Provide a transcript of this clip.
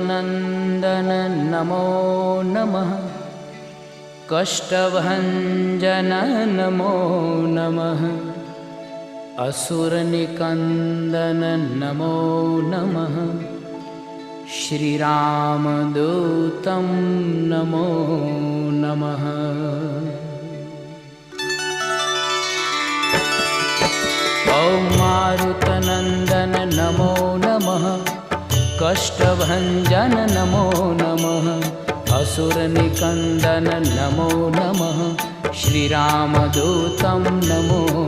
नंदन नमो नमः। कष्टभंजन नमो नमः। असुरनिकंदन नमो नमः। श्रीरामदूतं नमो नमः। ॐ मारुतनंदन नमो नमः। कष्टभंजन नमो नमः। असुरनिकंदन नमो नमः। श्रीरामदूतं नमो